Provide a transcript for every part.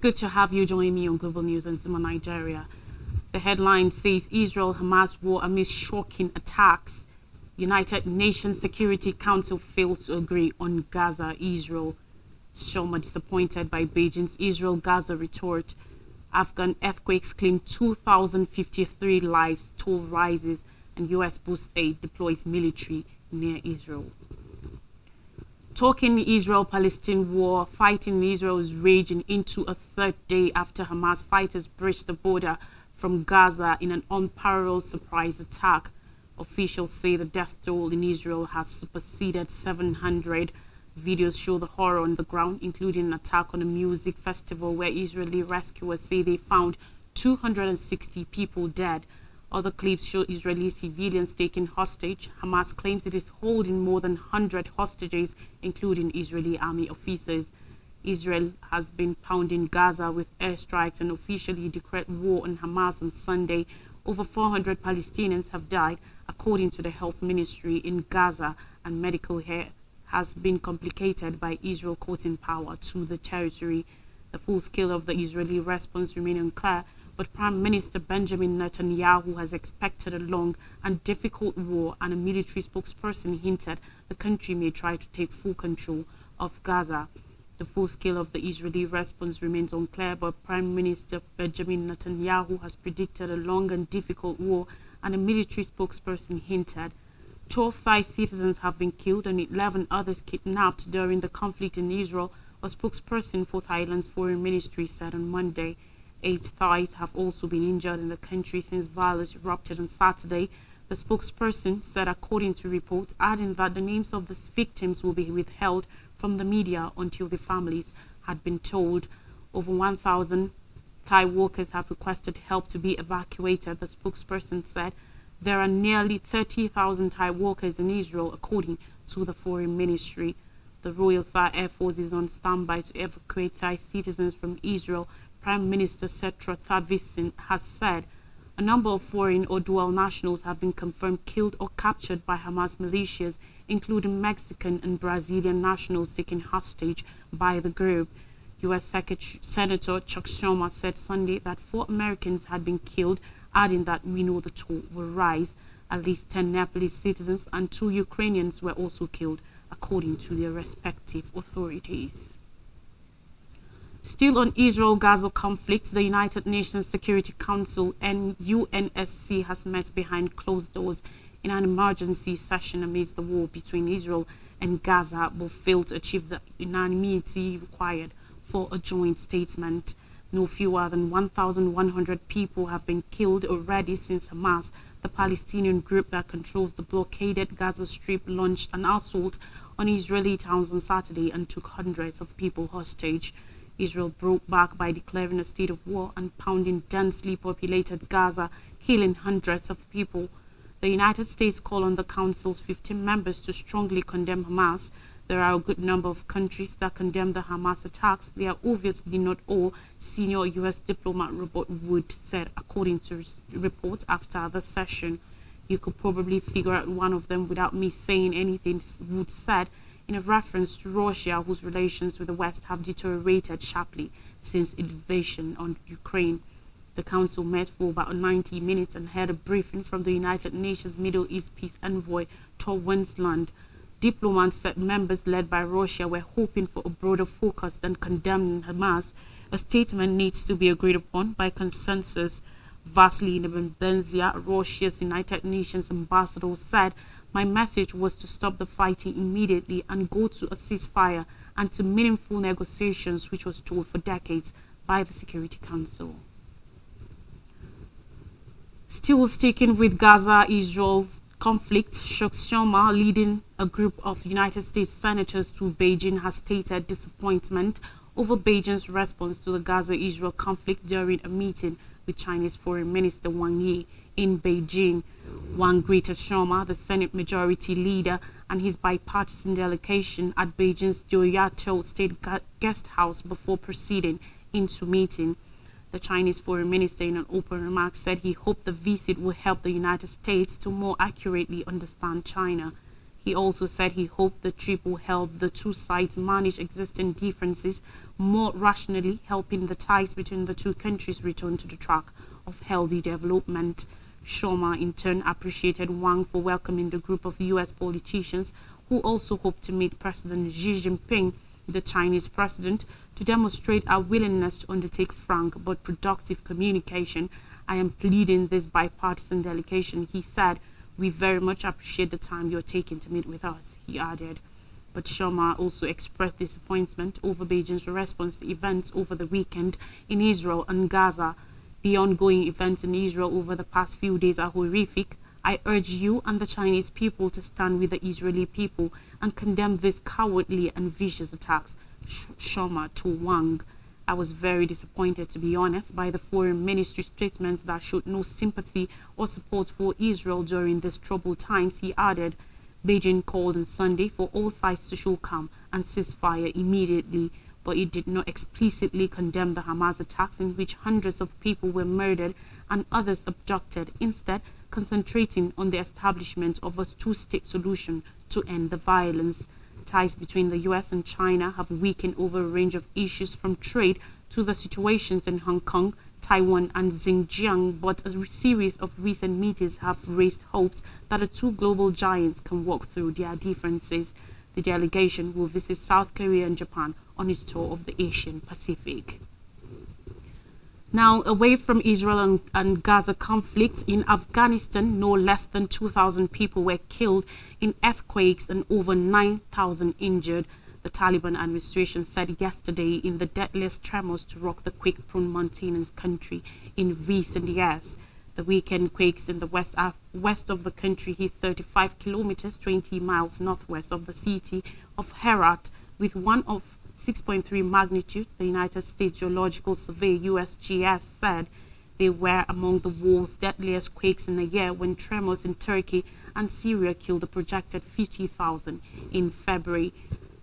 good to have you join me on Global News and Zuma Nigeria. The headline says Israel-Hamas war amidst shocking attacks. United Nations Security Council fails to agree on Gaza, Israel. Sharma disappointed by Beijing's Israel-Gaza retort. Afghan earthquakes claim 2,053 lives, toll rises, and U.S. boosts aid, deploys military near Israel. Talking Israel-Palestine war, fighting in Israel is raging into a third day after Hamas fighters breached the border from Gaza in an unparalleled surprise attack. Officials say the death toll in Israel has superseded 700. Videos show the horror on the ground, including an attack on a music festival where Israeli rescuers say they found 260 people dead. Other clips show Israeli civilians taken hostage. Hamas claims it is holding more than 100 hostages, including Israeli army officers. Israel has been pounding Gaza with airstrikes and officially declared war on Hamas on Sunday. Over 400 Palestinians have died, according to the health ministry in Gaza, and medical care has been complicated by Israel cutting power to the territory. The full scale of the Israeli response remains unclear, but Prime Minister Benjamin Netanyahu has expected a long and difficult war, and a military spokesperson hinted the country may try to take full control of Gaza. The full scale of the Israeli response remains unclear, but Prime Minister Benjamin Netanyahu has predicted a long and difficult war, and a military spokesperson hinted 12 Thai citizens have been killed and 11 others kidnapped during the conflict in Israel, a spokesperson for Thailand's foreign ministry said on Monday. 8 Thais have also been injured in the country since violence erupted on Saturday, the spokesperson said, according to reports, adding that the names of the victims will be withheld from the media until the families had been told. Over 1,000 Thai workers have requested help to be evacuated, the spokesperson said. There are nearly 30,000 Thai workers in Israel, according to the foreign ministry. The Royal Thai Air Force is on standby to evacuate Thai citizens from Israel. Prime Minister Setra Thavisin has said a number of foreign or dual nationals have been confirmed killed or captured by Hamas militias, including Mexican and Brazilian nationals taken hostage by the group. U.S. Senator Chuck Schumer said Sunday that 4 Americans had been killed, adding that we know the toll will rise. At least 10 Nepalese citizens and 2 Ukrainians were also killed, according to their respective authorities. Still on Israel-Gaza conflict, the United Nations Security Council and UNSC has met behind closed doors in an emergency session amidst the war between Israel and Gaza, but failed to achieve the unanimity required for a joint statement. No fewer than 1,100 people have been killed already since Hamas, the Palestinian group that controls the blockaded Gaza Strip, launched an assault on Israeli towns on Saturday and took hundreds of people hostage. Israel broke back by declaring a state of war and pounding densely populated Gaza, killing hundreds of people. The United States called on the Council's 15 members to strongly condemn Hamas. There are a good number of countries that condemn the Hamas attacks. They are obviously not all, senior U.S. diplomat Robert Wood said, according to reports after the session. You could probably figure out one of them without me saying anything, Wood said, in a reference to Russia, whose relations with the West have deteriorated sharply since invasion on Ukraine. The Council met for about 90 minutes and had a briefing from the United Nations Middle East Peace Envoy Tor Wennesland. Diplomats said members led by Russia were hoping for a broader focus than condemning Hamas. A statement needs to be agreed upon by consensus. Vasily Nebenzia, Russia's United Nations ambassador, said, "My message was to stop the fighting immediately and go to a ceasefire and to meaningful negotiations, which was told for decades by the Security Council." Still sticking with Gaza-Israel's conflict, Chuck Schumer, leading a group of United States senators to Beijing, has stated disappointment over Beijing's response to the Gaza-Israel conflict during a meeting with Chinese Foreign Minister Wang Yi in Beijing. Wang greeted Schumer, the Senate Majority Leader, and his bipartisan delegation at Beijing's Jiuyatou State Guest House before proceeding into meeting. The Chinese Foreign Minister, in an open remark, said he hoped the visit will help the United States to more accurately understand China. He also said he hoped the trip will help the two sides manage existing differences more rationally, helping the ties between the two countries return to the track of healthy development. Sharma in turn appreciated Wang for welcoming the group of US politicians who also hoped to meet President Xi Jinping, the Chinese president, to demonstrate our willingness to undertake frank but productive communication. I am pleading this bipartisan delegation, he said. We very much appreciate the time you're taking to meet with us, he added. But Sharma also expressed disappointment over Beijing's response to events over the weekend in Israel and Gaza. The ongoing events in Israel over the past few days are horrific. I urge you and the Chinese people to stand with the Israeli people and condemn these cowardly and vicious attacks, Sharma told Wang. I was very disappointed, to be honest, by the foreign ministry statements that showed no sympathy or support for Israel during these troubled times, he added. Beijing called on Sunday for all sides to show calm and ceasefire immediately, but it did not explicitly condemn the Hamas attacks in which hundreds of people were murdered and others abducted, instead concentrating on the establishment of a two-state solution to end the violence. Ties between the US and China have weakened over a range of issues from trade to the situations in Hong Kong, Taiwan and Xinjiang, but a series of recent meetings have raised hopes that the two global giants can work through their differences. The delegation will visit South Korea and Japan on its tour of the Asian Pacific. Now, away from Israel and Gaza conflict, in Afghanistan, no less than 2,000 people were killed in earthquakes and over 9,000 injured, the Taliban administration said yesterday, in the deadliest tremors to rock the quake-prone mountainous country in recent years. The weekend quakes in the west of the country hit 35 kilometers, 20 miles northwest of the city of Herat, with one of 6.3 magnitude. The United States Geological Survey (USGS) said they were among the world's deadliest quakes in a year, when tremors in Turkey and Syria killed a projected 50,000 in February.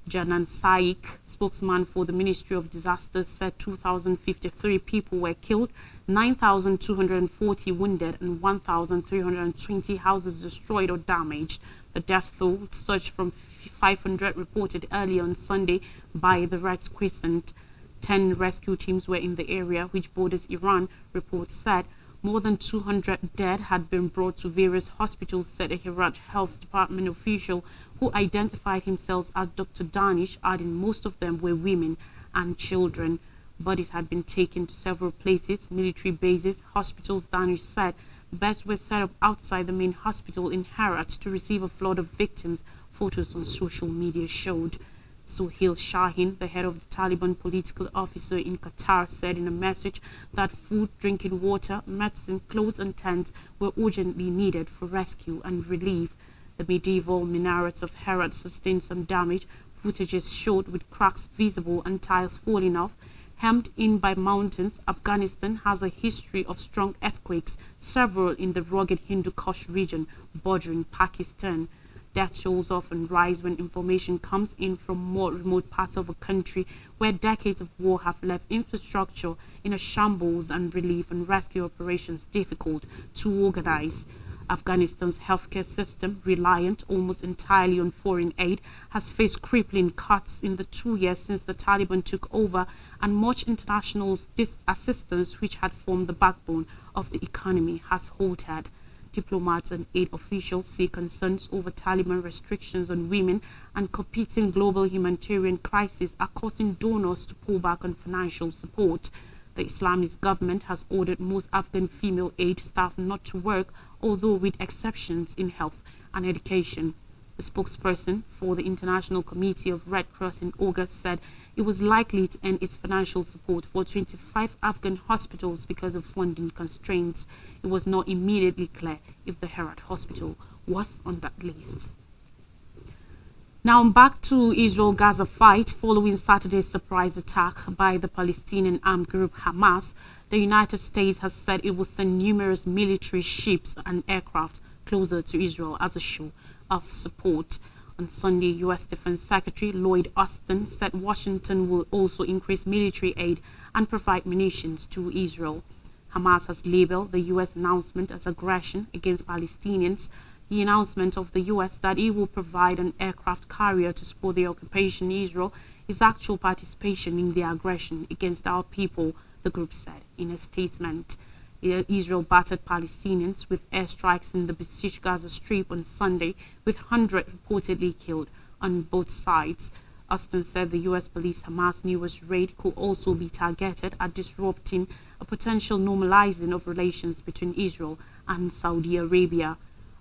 Janan Saik, spokesman for the Ministry of Disasters, said 2,053 people were killed, 9,240 wounded, and 1,320 houses destroyed or damaged. The death toll surged from 500 reported early on Sunday by the Red Crescent. 10 rescue teams were in the area, which borders Iran, reports said. More than 200 dead had been brought to various hospitals, said a Herat Health Department official who identified himself as Dr. Danish, adding most of them were women and children. Bodies had been taken to several places, military bases, hospitals, Danish said. Beds were set up outside the main hospital in Herat to receive a flood of victims, photos on social media showed. Sohail Shahin, the head of the Taliban political officer in Qatar, said in a message that food, drinking water, medicine, clothes and tents were urgently needed for rescue and relief. The medieval minarets of Herat sustained some damage. Footages showed with cracks visible and tiles falling off. Hemmed in by mountains, Afghanistan has a history of strong earthquakes, several in the rugged Hindu Kush region bordering Pakistan. Death tolls often rise when information comes in from more remote parts of a country where decades of war have left infrastructure in a shambles and relief and rescue operations difficult to organize. Afghanistan's healthcare system, reliant almost entirely on foreign aid, has faced crippling cuts in the 2 years since the Taliban took over, and much international assistance, which had formed the backbone of the economy, has halted. Diplomats and aid officials see concerns over Taliban restrictions on women and competing global humanitarian crises are causing donors to pull back on financial support. The Islamist government has ordered most Afghan female aid staff not to work, although with exceptions in health and education. The spokesperson for the International Committee of Red Cross in August said it was likely to end its financial support for 25 Afghan hospitals because of funding constraints. It was not immediately clear if the Herat hospital was on that list. Now back to Israel-Gaza fight. Following Saturday's surprise attack by the Palestinian armed group Hamas, the United States has said it will send numerous military ships and aircraft closer to Israel as a show of support. On Sunday, U.S. Defense Secretary Lloyd Austin said Washington will also increase military aid and provide munitions to Israel. Hamas has labeled the U.S. announcement as aggression against Palestinians. The announcement of the U.S. that it will provide an aircraft carrier to support the occupation in Israel is actual participation in the aggression against our people, the group said in a statement. Israel battered Palestinians with airstrikes in the besieged Gaza Strip on Sunday, with 100 reportedly killed on both sides. Austin said the U.S. believes Hamas' newest raid could also be targeted at disrupting a potential normalizing of relations between Israel and Saudi Arabia.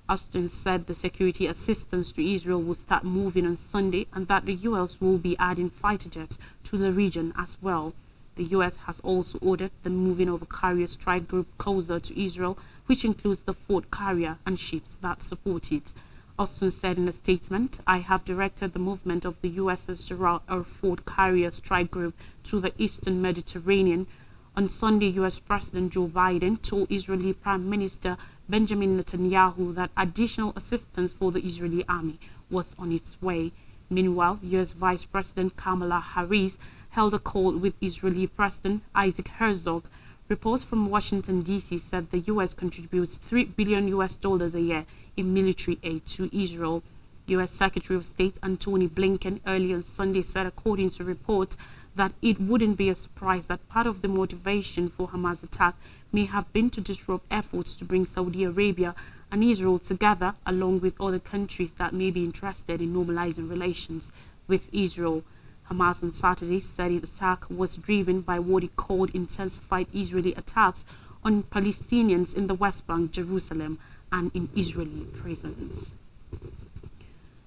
Austin said the security assistance to Israel will start moving on Sunday and that the U.S. will be adding fighter jets to the region as well. The U.S. has also ordered the moving of a carrier strike group closer to Israel, which includes the Ford carrier and ships that support it. Austin said in a statement, "I have directed the movement of the USS Gerald R. Ford carrier strike group to the eastern Mediterranean." On Sunday, U.S. President Joe Biden told Israeli Prime Minister Benjamin Netanyahu that additional assistance for the Israeli army was on its way. Meanwhile, U.S. Vice President Kamala Harris held a call with Israeli President Isaac Herzog. Reports from Washington, D.C. said the U.S. contributes $3 billion a year in military aid to Israel. U.S. Secretary of State Antony Blinken earlier on Sunday said, according to reports, that it wouldn't be a surprise that part of the motivation for Hamas' attack may have been to disrupt efforts to bring Saudi Arabia and Israel together, along with other countries that may be interested in normalizing relations with Israel. Hamas on Saturday said its attack was driven by what it called intensified Israeli attacks on Palestinians in the West Bank, Jerusalem, and in Israeli prisons.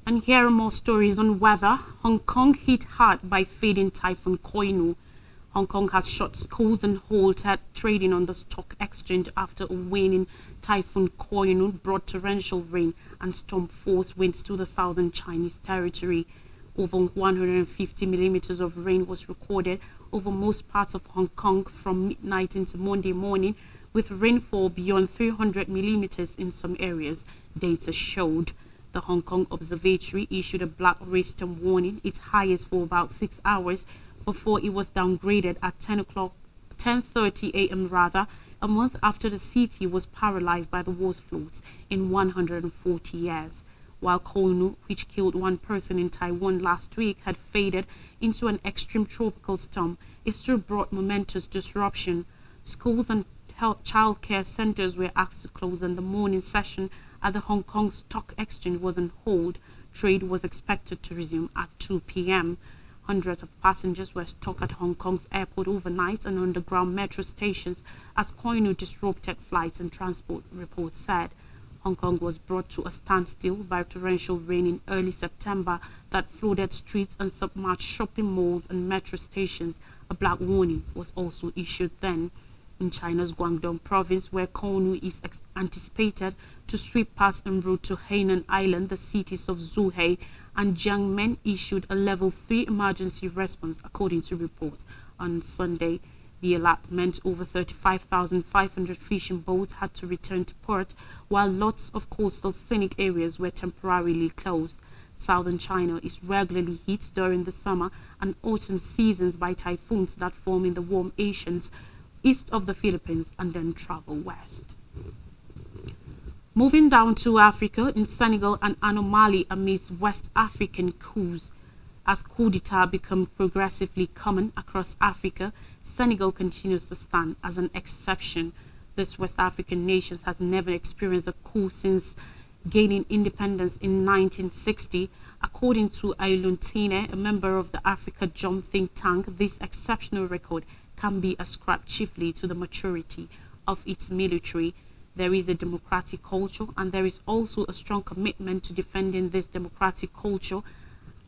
And here are more stories on weather. Hong Kong hit hard by fading typhoon Koinu. Hong Kong has shut schools and halted trading on the stock exchange after a waning typhoon Koinu brought torrential rain and storm-force winds to the southern Chinese territory. Over 150 millimeters of rain was recorded over most parts of Hong Kong from midnight into Monday morning, with rainfall beyond 300 millimeters in some areas, data showed. The Hong Kong Observatory issued a black rainstorm warning, its highest for about 6 hours, before it was downgraded at 10:30 a.m. a month after the city was paralyzed by the worst floods in 140 years. While Koinu, which killed one person in Taiwan last week, had faded into an extreme tropical storm, it still brought momentous disruption. Schools and childcare centers were asked to close, and the morning session at the Hong Kong Stock Exchange was on hold. Trade was expected to resume at 2 p.m. Hundreds of passengers were stuck at Hong Kong's airport overnight and underground metro stations as Koinu disrupted flights and transport, reports said. Hong Kong was brought to a standstill by torrential rain in early September that flooded streets and submerged shopping malls and metro stations. A black warning was also issued then. In China's Guangdong province, where Koinu is anticipated to sweep past en route to Hainan Island, the cities of Zhuhai and Jiangmen issued a level 3 emergency response, according to reports. On Sunday, the alert meant over 35,500 fishing boats had to return to port, while lots of coastal scenic areas were temporarily closed. Southern China is regularly hit during the summer and autumn seasons by typhoons that form in the warm oceans east of the Philippines and then travel west. Moving down to Africa, in Senegal, an anomaly amidst West African coups. As coup d'etat become progressively common across Africa, Senegal continues to stand as an exception. This West African nation has never experienced a coup since gaining independence in 1960. According to Ayluntine, a member of the Africa Jom think tank, this exceptional record can be ascribed chiefly to the maturity of its military. There is a democratic culture, and there is also a strong commitment to defending this democratic culture.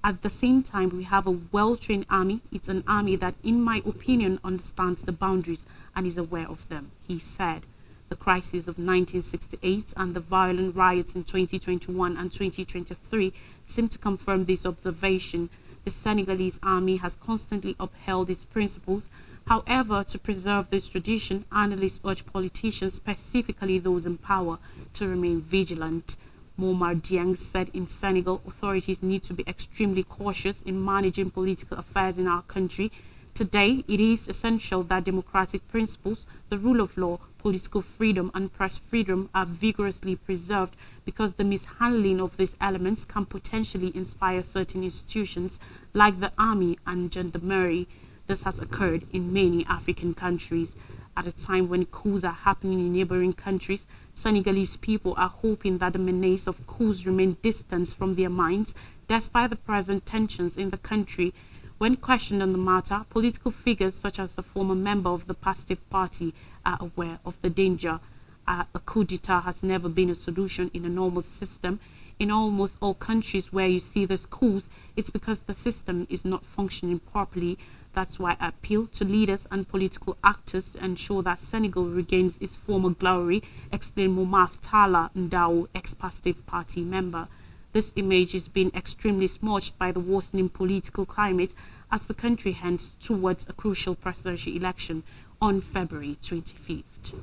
At the same time, we have a well-trained army. It's an army that, in my opinion, understands the boundaries and is aware of them, he said. The crisis of 1968 and the violent riots in 2021 and 2023 seem to confirm this observation. The Senegalese army has constantly upheld its principles. However, to preserve this tradition, analysts urge politicians, specifically those in power, to remain vigilant. Momar Dieng said in Senegal, authorities need to be extremely cautious in managing political affairs in our country. Today, it is essential that democratic principles, the rule of law, political freedom, and press freedom are vigorously preserved, because the mishandling of these elements can potentially inspire certain institutions like the army and gendarmerie. This has occurred in many African countries. At a time when coups are happening in neighboring countries, Senegalese people are hoping that the menace of coups remain distant from their minds despite the present tensions in the country. When questioned on the matter, political figures such as the former member of the Pacific Party are aware of the danger. A coup d'etat has never been a solution in a normal system. In almost all countries where you see these coups, it's because the system is not functioning properly. That's why I appeal to leaders and political actors to ensure that Senegal regains its former glory, explained Moumaf Talla Ndao, ex-Pacific Party member. This image is being extremely smudged by the worsening political climate as the country heads towards a crucial presidential election on February 25th.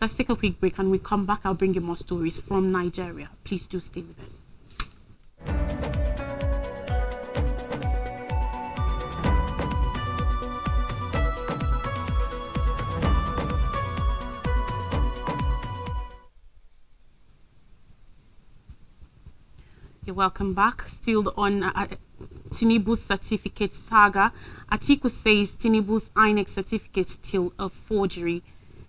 Let's take a quick break, and when we come back, I'll bring you more stories from Nigeria. Please do stay with us. Welcome back. Still on Tinubu's certificate saga. Atiku says Tinubu's INEC certificate still a forgery.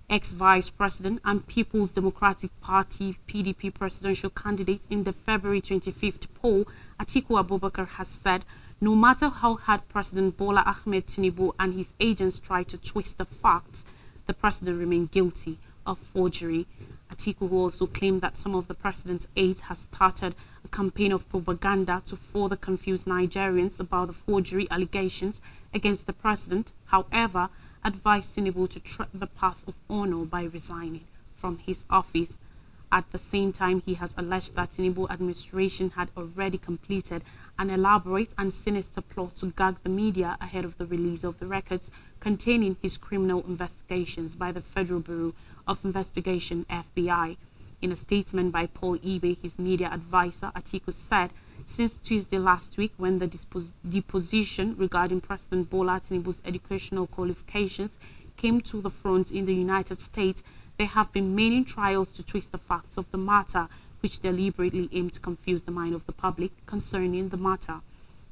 Ex-Vice President and People's Democratic Party (PDP) presidential candidate in the February 25th poll, Atiku Abubakar has said, no matter how hard President Bola Ahmed Tinubu and his agents try to twist the facts, the president remained guilty of forgery. Atiku, who also claimed that some of the president's aides has started a campaign of propaganda to further confuse Nigerians about the forgery allegations against the president, however, advised Tinubu to tread the path of honor by resigning from his office. At the same time, he has alleged that Tinubu administration had already completed an elaborate and sinister plot to gag the media ahead of the release of the records containing his criminal investigations by the Federal Bureau of Investigation (FBI). In a statement by Paul Ibe, his media advisor, Atiku said, since Tuesday last week, when the deposition regarding President Bola Tinubu's educational qualifications came to the front in the United States, there have been many trials to twist the facts of the matter, which deliberately aim to confuse the mind of the public concerning the matter.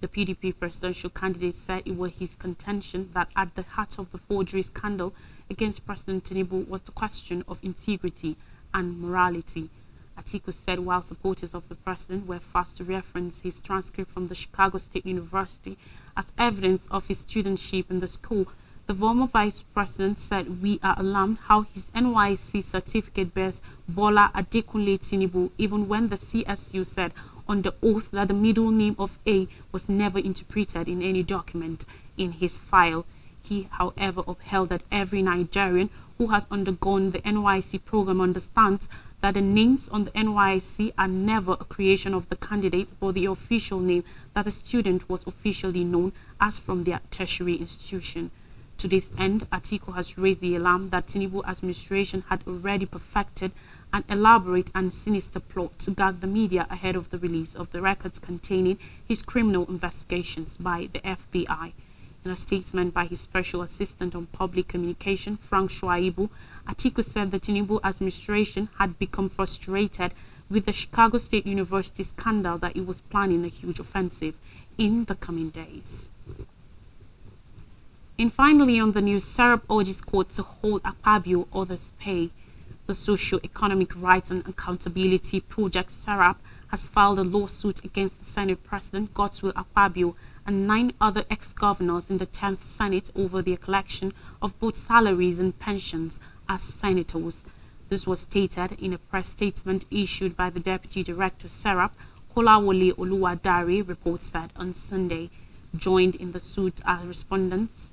The PDP presidential candidate said it was his contention that at the heart of the forgery scandal against President Tinubu was the question of integrity and morality. Atiku said while supporters of the president were fast to reference his transcript from the Chicago State University as evidence of his studentship in the school, the former vice president said, "We are alarmed how his NYSC certificate bears Bola Adekunle Tinubu, even when the CSU said on the oath that the middle name of A was never interpreted in any document in his file." He, however, upheld that every Nigerian who has undergone the NYSC program understands that the names on the NYSC are never a creation of the candidate or the official name that the student was officially known as from their tertiary institution. To this end, Atiku has raised the alarm that Tinubu administration had already perfected an elaborate and sinister plot to gag the media ahead of the release of the records containing his criminal investigations by the FBI. In a statement by his special assistant on public communication, Frank Shuaibu, Atiku said the Tinubu administration had become frustrated with the Chicago State University scandal that it was planning a huge offensive in the coming days. And finally, on the news, Sarup urges court to hold Akpabio others pay. The Socio-Economic Rights and Accountability Project, Sarup, has filed a lawsuit against the Senate President Godswill Akpabio and 9 other ex-governors in the 10th Senate over their collection of both salaries and pensions as senators. This was stated in a press statement issued by the Deputy Director Sarup, Kolawole Oluwadare, reports that on Sunday. Joined in the suit as respondents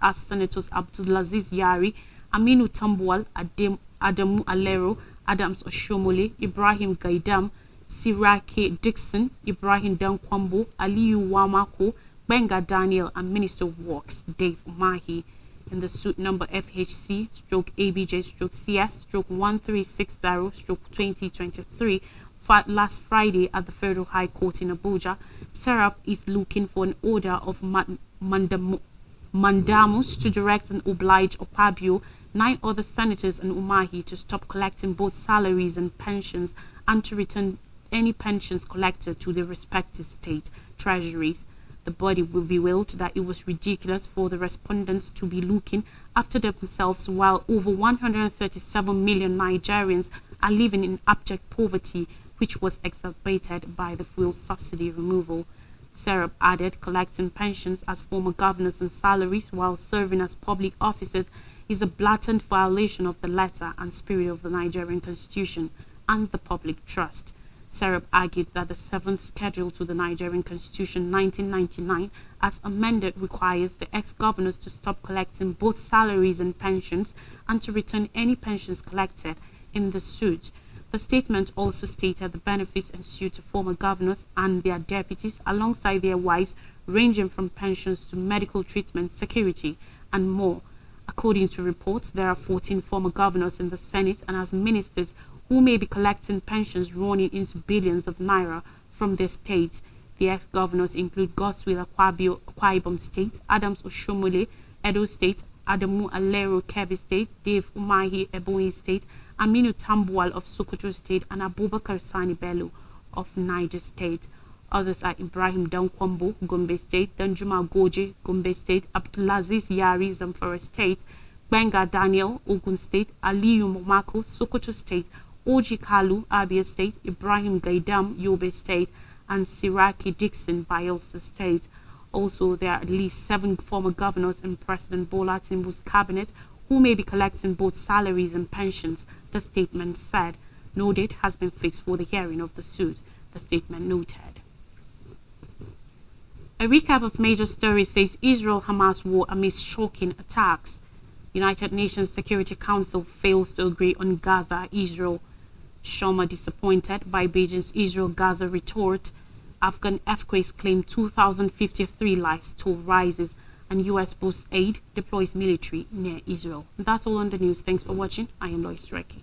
are Senators Abdulaziz Yari, Aminu Tambuwal, Adamu Alero, Adams Oshomole, Ibrahim Gaidam, Sirake Dixon, Ibrahim Dankwambo, Aliyu Wamako, Benga Daniel, and Minister of Works Dave Umahi. In the suit number FHC-ABJ-CS-1360-2023 last Friday at the Federal High Court in Abuja. Sarup is looking for an order of mandamus to direct and oblige Opabio, 9 other senators, and Umahi to stop collecting both salaries and pensions and to return any pensions collected to their respective state treasuries. The body revealed that it was ridiculous for the respondents to be looking after themselves while over 137 million Nigerians are living in abject poverty, which was exacerbated by the fuel subsidy removal. Sarup added, collecting pensions as former governors and salaries while serving as public officers is a blatant violation of the letter and spirit of the Nigerian Constitution and the public trust. Sarup argued that the 7th schedule to the Nigerian Constitution 1999, as amended, requires the ex-governors to stop collecting both salaries and pensions and to return any pensions collected in the suit. The statement also stated the benefits ensued to former governors and their deputies alongside their wives, ranging from pensions to medical treatment, security, and more. According to reports, there are 14 former governors in the Senate and as ministers who may be collecting pensions running into billions of naira from their states. The ex-governors include Godswill Akpabio, Akwa Ibom State, Adams Oshomole, Edo State, Adamu Alero, Kebbi State, Dave Umahi, Ebonyi State, Aminu Tambuwal of Sokoto State, and Abubakar Sani Bello of Niger State. Others are Ibrahim Dankwambo, Gombe State, Danjuma Goje, Gombe State, Abdulaziz Yari, Zamfara State, Benga Daniel, Ogun State, Aliyu Momako, Sokoto State, Oji Kalu, Abia State, Ibrahim Gaidam, Yobe State, and Siraki Dixon, Bayelsa State. Also, there are at least 7 former governors in President Bola Tinubu's cabinet who may be collecting both salaries and pensions, the statement said. No date has been fixed for the hearing of the suit, the statement noted. A recap of major stories says Israel-Hamas war amidst shocking attacks. United Nations Security Council fails to agree on Gaza, Israel. Sharma disappointed by Beijing's Israel-Gaza retort. Afghan earthquakes claim 2,053 lives, toll rises, and U.S. boosts aid, deploys military near Israel. And that's all on the news. Thanks for watching. I am Lois Reki.